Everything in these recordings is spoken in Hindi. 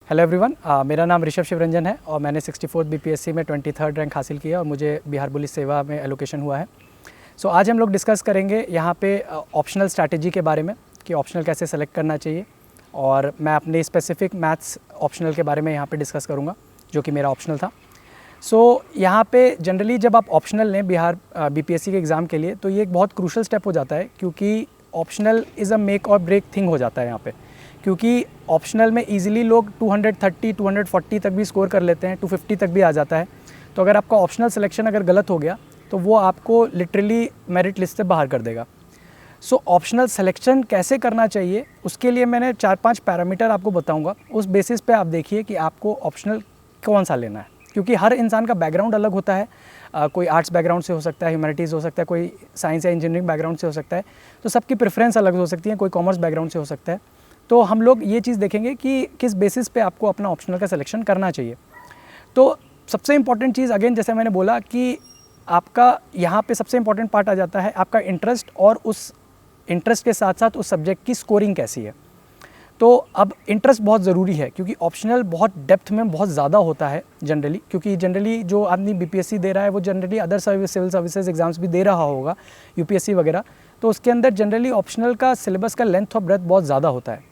हेलो एवरीवन, मेरा नाम ऋषभ शिवरंजन है और मैंने 64th बीपीएससी में 23rd रैंक हासिल किया और मुझे बिहार पुलिस सेवा में एलोकेशन हुआ है। सो आज हम लोग डिस्कस करेंगे यहाँ पे ऑप्शनल स्ट्रैटेजी के बारे में कि ऑप्शनल कैसे सेलेक्ट करना चाहिए, और मैं अपने स्पेसिफिक मैथ्स ऑप्शनल के बारे में यहाँ पे डिस्कस करूँगा जो कि मेरा ऑप्शनल था। सो यहाँ पे जनरली जब आप ऑप्शनल लें बिहार बीपीएससी के एग्ज़ाम के लिए तो ये एक बहुत क्रूशल स्टेप हो जाता है, क्योंकि ऑप्शनल इज़ अ मेक और ब्रेक थिंग हो जाता है यहाँ पे। क्योंकि ऑप्शनल में इजीली लोग 230, 240 तक भी स्कोर कर लेते हैं, 250 तक भी आ जाता है। तो अगर आपका ऑप्शनल सिलेक्शन अगर गलत हो गया तो वो आपको लिटरली मेरिट लिस्ट से बाहर कर देगा। सो ऑप्शनल सिलेक्शन कैसे करना चाहिए उसके लिए मैंने 4-5 पैरामीटर आपको बताऊंगा। उस बेसिस पे आप देखिए कि आपको ऑप्शनल कौन सा लेना है, क्योंकि हर इंसान का बैकग्राउंड अलग होता है। कोई आर्ट्स बैकग्राउंड से हो सकता है, ह्यूमैनिटीज़ हो सकता है, कोई साइंस या इंजीनियरिंग बैकग्राउंड से हो सकता है। तो सबकी प्रेफरेंस अलग हो सकती है, कोई कॉमर्स बैकग्राउंड से हो सकता है। तो हम लोग ये चीज़ देखेंगे कि किस बेसिस पे आपको अपना ऑप्शनल का सिलेक्शन करना चाहिए। तो सबसे इम्पॉर्टेंट चीज़ अगेन जैसे मैंने बोला कि आपका यहाँ पे सबसे इम्पॉर्टेंट पार्ट आ जाता है आपका इंटरेस्ट, और उस इंटरेस्ट के साथ साथ उस सब्जेक्ट की स्कोरिंग कैसी है। तो अब इंटरेस्ट बहुत ज़रूरी है, क्योंकि ऑप्शनल बहुत डेप्थ में बहुत ज़्यादा होता है जनरली, क्योंकि जनरली जो आदमी बीपीएससी दे रहा है वो generally other civil services exams भी दे रहा होगा, यूपीएससी वगैरह। तो उसके अंदर जनरली ऑप्शनल का सिलेबस का लेंथ और ब्रेथ बहुत ज़्यादा होता है।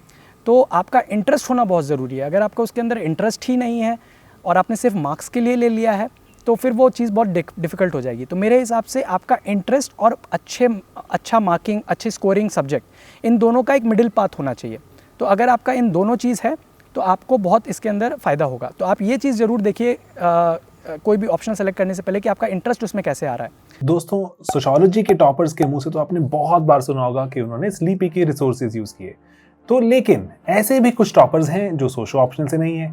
तो आपका इंटरेस्ट होना बहुत ज़रूरी है। अगर आपका उसके अंदर इंटरेस्ट ही नहीं है और आपने सिर्फ मार्क्स के लिए ले लिया है तो फिर वो चीज़ बहुत डिफ़िकल्ट हो जाएगी। तो मेरे हिसाब से आपका इंटरेस्ट और अच्छा मार्किंग, अच्छी स्कोरिंग सब्जेक्ट, इन दोनों का एक मिडिल पाथ होना चाहिए। तो अगर आपका इन दोनों चीज़ है तो आपको बहुत इसके अंदर फ़ायदा होगा। तो आप ये चीज़ ज़रूर देखिए कोई भी ऑप्शन सेलेक्ट करने से पहले कि आपका इंटरेस्ट उसमें कैसे आ रहा है। दोस्तों, सोशियोलॉजी के टॉपर्स के मुंह से तो आपने बहुत बार सुना होगा कि उन्होंने स्लीपी के रिसोर्सेज यूज़ किए। तो लेकिन ऐसे भी कुछ टॉपर्स हैं जो सोशो ऑप्शनल से नहीं है।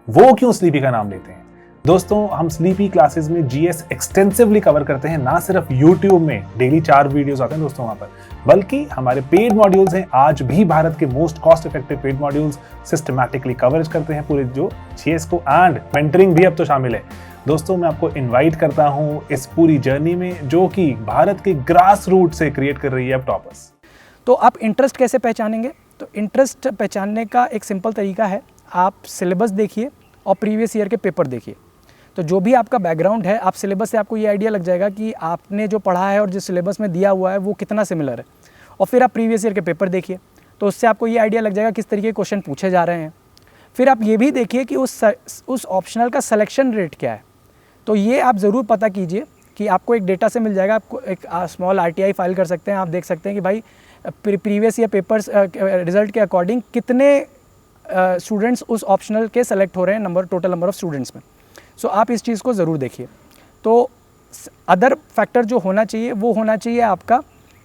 वो क्यों स्लीपी का नाम लेते हैं? दोस्तों, हम स्लीपी क्लासेस में जीएस एक्सटेंसिवली कवर करते हैं। ना सिर्फ यूट्यूब में डेली 4 वीडियोस आते हैं दोस्तों वहां पर, बल्कि हमारे पेड मॉड्यूल्स हैं। आज भी भारत के most cost effective paid modules systematically coverage करते हैं पूरे जो जीएस को, एंड मेंटरिंग भी अब तो शामिल है। दोस्तों, मैं आपको इनवाइट करता हूं इस पूरी जर्नी में जो कि भारत के ग्रास रूट से क्रिएट कर रही है अब टॉपर्स। तो आप इंटरेस्ट कैसे पहचानेंगे? तो इंटरेस्ट पहचानने का एक सिंपल तरीका है, आप सिलेबस देखिए और प्रीवियस ईयर के पेपर देखिए। तो जो भी आपका बैकग्राउंड है, आप सिलेबस से आपको ये आइडिया लग जाएगा कि आपने जो पढ़ा है और जिस सिलेबस में दिया हुआ है वो कितना सिमिलर है। और फिर आप प्रीवियस ईयर के पेपर देखिए, तो उससे आपको ये आइडिया लग जाएगा किस तरीके के क्वेश्चन पूछे जा रहे हैं। फिर आप ये भी देखिए कि उस ऑप्शनल का सिलेक्शन रेट क्या है। तो ये आप ज़रूर पता कीजिए कि आपको एक डेटा से मिल जाएगा। आपको एक स्मॉल आरटीआई फाइल कर सकते हैं, आप देख सकते हैं कि भाई प्रीवियस ईयर पेपर्स रिजल्ट के अकॉर्डिंग कितने स्टूडेंट्स उस ऑप्शनल के सेलेक्ट हो रहे हैं टोटल नंबर ऑफ़ स्टूडेंट्स में। सो आप इस चीज़ को ज़रूर देखिए। तो अदर फैक्टर जो होना चाहिए वो होना चाहिए आपका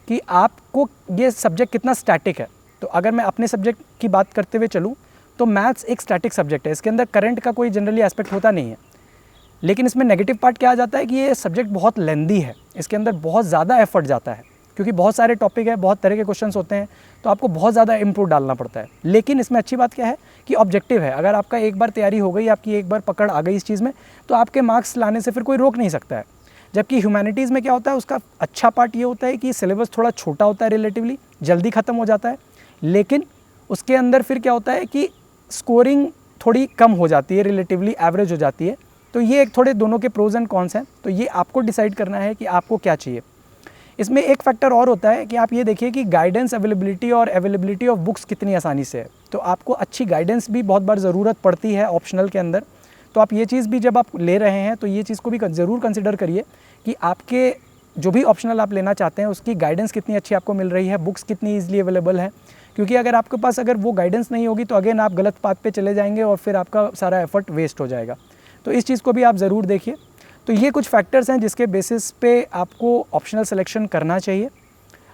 कि आपको ये सब्जेक्ट कितना स्टैटिक है। तो अगर मैं अपने सब्जेक्ट की बात करते हुए चलूँ तो मैथ्स एक स्टैटिक सब्जेक्ट है। इसके अंदर करंट का कोई जनरली एस्पेक्ट होता नहीं है, लेकिन इसमें नेगेटिव पार्ट क्या आ जाता है कि ये सब्जेक्ट बहुत लेंदी है। इसके अंदर बहुत ज़्यादा एफर्ट जाता है, क्योंकि बहुत सारे टॉपिक है, बहुत तरह के क्वेश्चंस होते हैं, तो आपको बहुत ज़्यादा इनपुट डालना पड़ता है। लेकिन इसमें अच्छी बात क्या है कि ऑब्जेक्टिव है। अगर आपका एक बार तैयारी हो गई, आपकी एक बार पकड़ आ गई इस चीज़ में, तो आपके मार्क्स लाने से फिर कोई रोक नहीं सकता है। जबकि ह्यूमैनिटीज़ में क्या होता है, उसका अच्छा पार्ट ये होता है कि सिलेबस थोड़ा छोटा होता है, रिलेटिवली जल्दी ख़त्म हो जाता है, लेकिन उसके अंदर फिर क्या होता है कि स्कोरिंग थोड़ी कम हो जाती है, रिलेटिवली एवरेज हो जाती है। तो ये एक थोड़े दोनों के प्रोज एंड कॉन्स हैं। तो ये आपको डिसाइड करना है कि आपको क्या चाहिए। इसमें एक फैक्टर और होता है कि आप ये देखिए कि गाइडेंस अवेलेबिलिटी और अवेलेबिलिटी ऑफ बुक्स कितनी आसानी से है। तो आपको अच्छी गाइडेंस भी बहुत बार ज़रूरत पड़ती है ऑप्शनल के अंदर। तो आप ये चीज़ भी जब आप ले रहे हैं तो ये चीज़ को भी ज़रूर कंसिडर करिए कि आपके जो भी ऑप्शनल आप लेना चाहते हैं उसकी गाइडेंस कितनी अच्छी आपको मिल रही है, बुक्स कितनी ईजिली अवेलेबल है। क्योंकि अगर आपके पास अगर वो गाइडेंस नहीं होगी तो अगेन आप गलत पाथ पे चले जाएंगे और फिर आपका सारा एफर्ट वेस्ट हो जाएगा। तो इस चीज़ को भी आप ज़रूर देखिए। तो ये कुछ फैक्टर्स हैं जिसके बेसिस पे आपको ऑप्शनल सिलेक्शन करना चाहिए।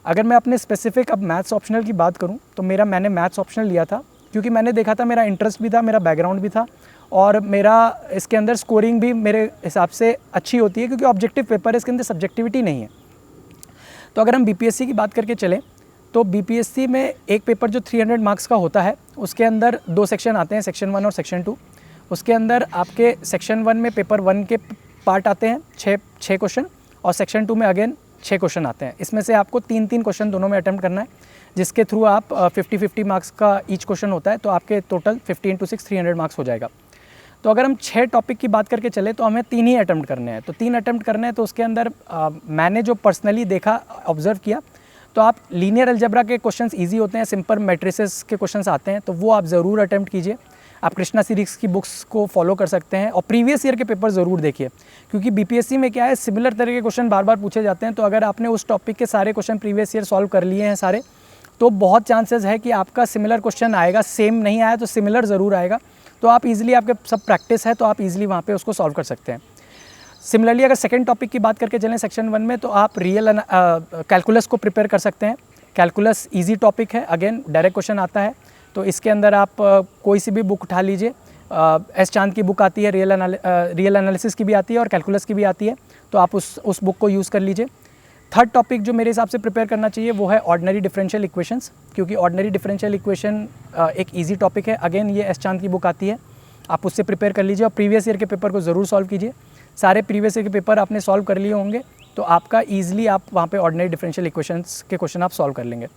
अगर मैं अपने स्पेसिफिक अब मैथ्स ऑप्शनल की बात करूं तो मैंने मैथ्स ऑप्शनल लिया था क्योंकि मैंने देखा था मेरा इंटरेस्ट भी था, मेरा बैकग्राउंड भी था, और मेरा इसके अंदर स्कोरिंग भी मेरे हिसाब से अच्छी होती है, क्योंकि ऑब्जेक्टिव पेपर है, इसके अंदर सब्जेक्टिविटी नहीं है। तो अगर हम बीपीएससी की बात करके चलें तो बीपीएससी में एक पेपर जो 300 मार्क्स का होता है उसके अंदर 2 सेक्शन आते हैं, सेक्शन 1 और सेक्शन 2। उसके अंदर आपके सेक्शन 1 में पेपर 1 के पार्ट आते हैं 6 क्वेश्चन, और सेक्शन 2 में अगेन 6 क्वेश्चन आते हैं। इसमें से आपको 3-3 क्वेश्चन दोनों में अटेम्प्ट करना है, जिसके थ्रू आप 50-50 मार्क्स का ईच क्वेश्चन होता है, तो आपके टोटल 50 × 6 300 मार्क्स हो जाएगा। तो अगर हम 6 टॉपिक की बात करके चले तो हमें 3 ही अटेम्प्ट करने हैं। तो 3 अटेम्प्ट करने हैं, तो उसके अंदर मैंने जो पर्सनली देखा, ऑब्जर्व किया, तो आप लीनियर अलजेब्रा के क्वेश्चंस इजी होते हैं, सिंपल मैट्रिसेस के क्वेश्चंस आते हैं, तो वो आप ज़रूर अटेम्प्ट कीजिए। आप कृष्णा सीरीज़ की बुक्स को फॉलो कर सकते हैं और प्रीवियस ईयर के पेपर ज़रूर देखिए, क्योंकि बीपीएससी में क्या है, सिमिलर तरह के क्वेश्चन बार बार पूछे जाते हैं। तो अगर आपने उस टॉपिक के सारे क्वेश्चन प्रीवियस ईयर सॉल्व कर लिए हैं सारे, तो बहुत चांसेस है कि आपका सिमिलर क्वेश्चन आएगा, सेम नहीं आया तो सिमिलर ज़रूर आएगा। तो आप इजीली, आपके सब प्रैक्टिस है तो आप इजीली वहाँ पे उसको सॉल्व कर सकते हैं। सिमिलरली अगर सेकंड टॉपिक की बात करके चलें सेक्शन 1 में, तो आप रियल कैलकुलस को प्रिपेयर कर सकते हैं। कैलकुलस इजी टॉपिक है, अगेन डायरेक्ट क्वेश्चन आता है, तो इसके अंदर आप कोई सी भी बुक उठा लीजिए। एस चांद की बुक आती है, रियल एनालिसिस की भी आती है और कैलकुलस की भी आती है, तो आप उस बुक को यूज़ कर लीजिए। थर्ड टॉपिक जो मेरे हिसाब से प्रिपेयर करना चाहिए वो है ऑर्डिनरी डिफरेंशियल इक्वेशंस, क्योंकि ऑर्डिनरी डिफरेंशियल इक्वेशन एक इजी टॉपिक है। अगेन ये एस चांद की बुक आती है, आप उससे प्रिपेयर कर लीजिए और प्रीवियस ईयर के पेपर को ज़रूर सॉल्व कीजिए। सारे प्रीवियस ईयर के पेपर आपने सॉल्व कर लिए होंगे, तो आपका ईजिली आप वहाँ पे ऑर्डिनरी डिफरेंशियल इक्वेशंस के क्वेश्चन आप सॉल्व कर लेंगे।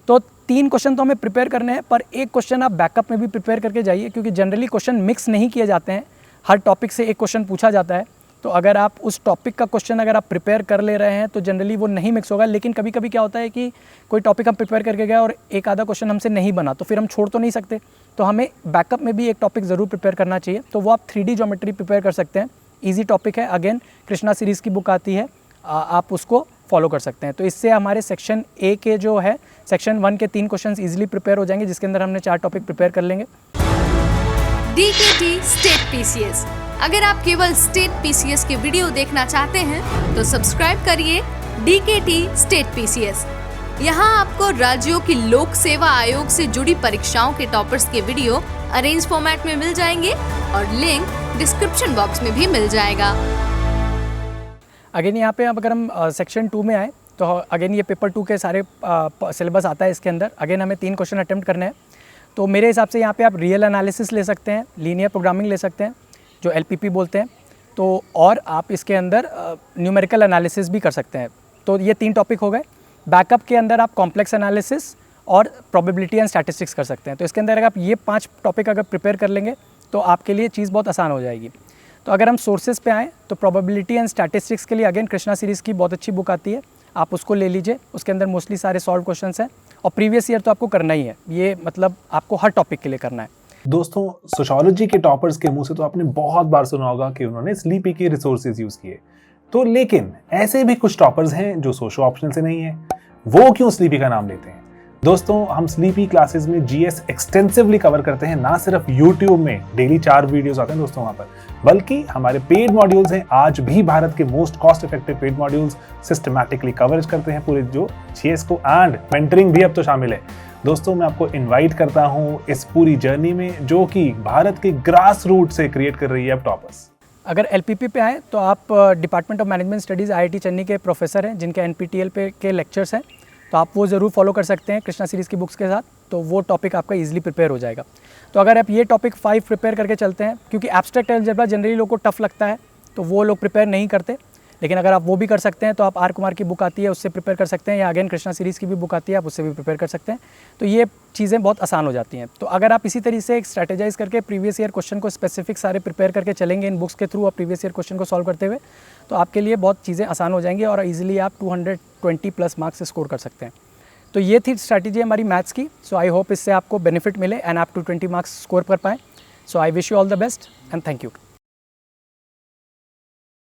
तो 3 क्वेश्चन तो हमें प्रिपेयर करने हैं, पर एक क्वेश्चन आप बैकअप में भी प्रिपेयर करके जाइए, क्योंकि जनरली क्वेश्चन मिक्स नहीं किए जाते हैं, हर टॉपिक से एक क्वेश्चन पूछा जाता है। तो अगर आप उस टॉपिक का क्वेश्चन अगर आप प्रिपेयर कर ले रहे हैं तो जनरली वो नहीं मिक्स होगा। लेकिन कभी कभी क्या होता है कि कोई टॉपिक हम प्रिपेयर करके गए और एक आधा क्वेश्चन हमसे नहीं बना, तो फिर हम छोड़ तो नहीं सकते, तो हमें बैकअप में भी एक टॉपिक ज़रूर प्रिपेयर करना चाहिए। तो वो आप 3D ज्योमेट्री प्रिपेयर कर सकते हैं, ईजी टॉपिक है। अगेन कृष्णा सीरीज़ की बुक आती है, आप उसको फॉलो कर सकते हैं। तो इससे हमारे सेक्शन ए के जो है सेक्शन 1 के 3 क्वेश्चन ईजिली प्रिपेयर हो जाएंगे, जिसके अंदर हमने 4 टॉपिक प्रिपेयर कर लेंगे। DKT state PCS. अगर आप केवल स्टेट पीसीएस के वीडियो देखना चाहते हैं तो सब्सक्राइब करिए DKT स्टेट पीसीएस। यहाँ आपको राज्यों की लोक सेवा आयोग से जुड़ी परीक्षाओं के टॉपर्स के वीडियो अरेंज फॉर्मेट में मिल जाएंगे और लिंक डिस्क्रिप्शन बॉक्स में भी मिल जाएगा। अगेन यहाँ पे अगर हम सेक्शन 2 में आए तो अगेन ये पेपर 2 के सारे सिलेबस आता है। इसके अंदर अगेन हमें 3 क्वेश्चन अटेम्प्ट करने हैं। तो मेरे हिसाब से यहाँ पे आप रियल एनालिसिस ले सकते हैं, लीनियर प्रोग्रामिंग ले सकते हैं जो LPP बोलते हैं, तो और आप इसके अंदर न्यूमेरिकल एनालिसिस भी कर सकते हैं। तो ये 3 टॉपिक हो गए। बैकअप के अंदर आप कॉम्प्लेक्स एनालिसिस और प्रोबेबिलिटी एंड स्टैटिस्टिक्स कर सकते हैं। तो इसके अंदर अगर आप ये 5 टॉपिक अगर प्रिपेयर कर लेंगे तो आपके लिए चीज़ बहुत आसान हो जाएगी। तो अगर हम सोर्सेज पे आएँ तो प्रोबेबिलिटी एंड स्टैटिस्टिक्स के लिए अगेन कृष्णा सीरीज़ की बहुत अच्छी बुक आती है, आप उसको ले लीजिए। उसके अंदर मोस्टली सारे सॉल्व क्वेश्चंस हैं और प्रीवियस ईयर तो आपको करना ही है, ये मतलब आपको हर टॉपिक के लिए करना है। दोस्तों, सोशियोलॉजी के टॉपर्स के मुंह से तो आपने बहुत बार सुना होगा कि उन्होंने स्लीपी के रिसोर्सेज यूज किए। तो लेकिन ऐसे भी कुछ टॉपर्स हैं जो सोशो ऑप्शनल से नहीं है, वो क्यों स्लीपी का नाम लेते हैं? दोस्तों, हम स्लीपी क्लासेस में जीएस एक्सटेंसिवली कवर करते हैं, ना सिर्फ यूट्यूब में डेली 4 वीडियोस आते हैं दोस्तों वहां पर, बल्कि हमारे पेड मॉड्यूल्स हैं। आज भी भारत के most cost effective paid modules systematically coverage करते हैं पूरे जो जीएस को, एंड मेंटरिंग भी अब तो शामिल है। दोस्तों, मैं आपको इनवाइट करता हूं इस पूरी जर्नी में जो कि भारत के ग्रास रूट से क्रिएट कर रही है अब टॉपर्स। अगर LPP पे आए तो आप department of management studies IIT Chennai के प्रोफेसर हैं, जिनके NPTEL पे के लेक्चर्स हैं, तो आप वो ज़रूर फॉलो कर सकते हैं कृष्णा सीरीज़ की बुक्स के साथ। तो वो टॉपिक आपका इजीली प्रिपेयर हो जाएगा। तो अगर आप ये टॉपिक 5 प्रिपेयर करके चलते हैं, क्योंकि एब्स्ट्रैक्ट अलजेब्रा जनरली लोगों को टफ लगता है तो वो लोग प्रिपेयर नहीं करते, लेकिन अगर आप वो भी कर सकते हैं तो आप R कुमार की बुक आती है उससे प्रिपेयर कर सकते हैं, या अगेन कृष्णा सीरीज़ की भी बुक आती है आप उससे भी प्रिपेयर कर सकते हैं। तो ये चीज़ें बहुत आसान हो जाती हैं। तो अगर आप इसी तरीके से एक स्ट्रैटेजाइज करके प्रीवियस ईयर क्वेश्चन को स्पेसिफिक सारे प्रिपेयर करके चलेंगे इन बुक्स के थ्रू और प्रीवियस ईयर क्वेश्चन को सॉल्व करते हुए, तो आपके लिए बहुत चीज़ें आसान हो जाएंगी और ईजिली आप 220+ मार्क्स स्कोर कर सकते हैं। तो ये थी स्ट्रैटेजी हमारी मैथ्स की। सो आई होप इससे आपको बेनिफिट मिले एंड आप 220 मार्क्स स्कोर कर पाएँ। So I wish you all the best and thank you.